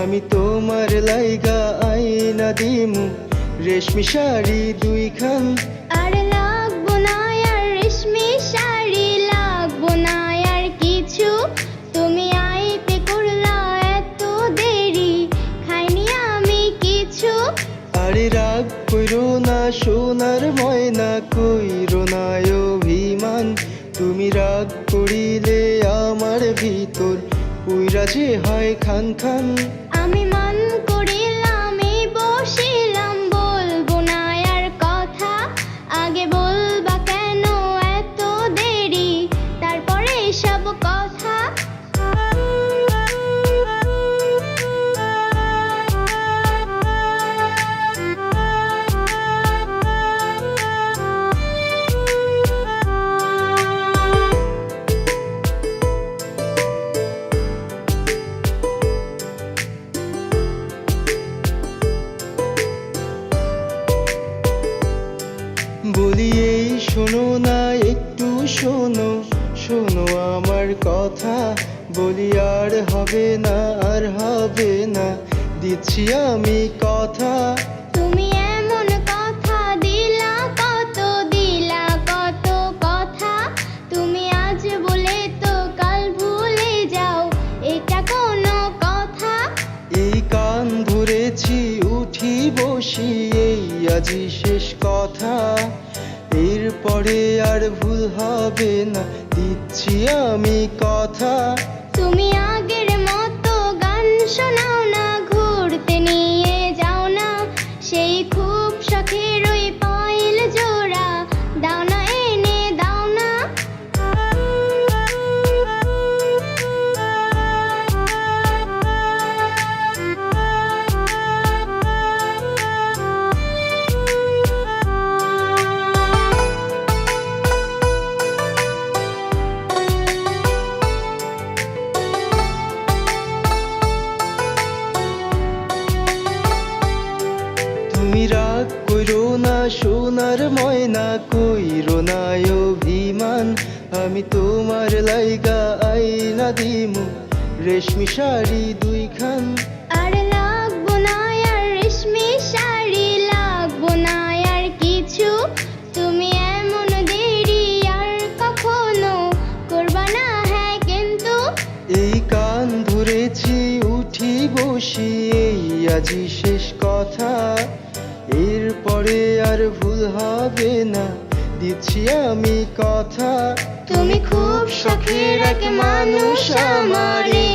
আমি তোমার লাইগা আইনা দিমু রেশমি শাড়ি দুইখান। আর লাগবো না আর রেশমি শাড়ি, লাগবো না আর কিছু। তুমি আইতে করলা এত দেরি, খাইনি আমি কিছু। আরে রাগ কইরো না সোনার ময়না, কইরো না অভিমান। তুমি রাগ করিলে আমার ভিতর উইরা যে হয় খান খান। আমি মান করিলাম এই বসিলাম, বলবো না আর কথা। আগে বলবা কেন এত দেরি, তারপরে সব কথা। বলি এই শোনো না একটু শোনো, শোনো আমার কথা। বলি আর হবে না আর হবে না, দিচ্ছি আমি কথা। তুমি এমন কথা দিলা কত, দিলা কত কথা। তুমি আজ বলে তো কাল ভুলে যাও, এটা কোনো কথা? এই কান ধরেছি উঠি বসি, এই আজই শেষ কথা। এরপরে আর ভুল হবে না, দিচ্ছি আমি কথা। তুমি আগের মতো গান শোনাও না, ঘুরতে নিয়ে যাও না। সেই খুব শখের ওই পাইল জোড়া, দাও না এনে দাও না। তুমি রাগ কইরো না সোনার ময়না, কইরো না অভিমান। আমি তোমার লাইগা আইনা দিমু রেশমি শাড়ি দুইখান। আর লাগবো না আর রেশমি শাড়ি, লাগবো না আর কিছু। তুমি এমন দেরি আর কখনো করবা না, হ্যাঁ কিন্তু। এই কান ধরেছি উঠি বসি, এই আজই শেষ কথা। এরপরে আর ভুল হবে না, দিচ্ছি আমি কথা। তুমি খুব শখের এক মানুষ আমারে,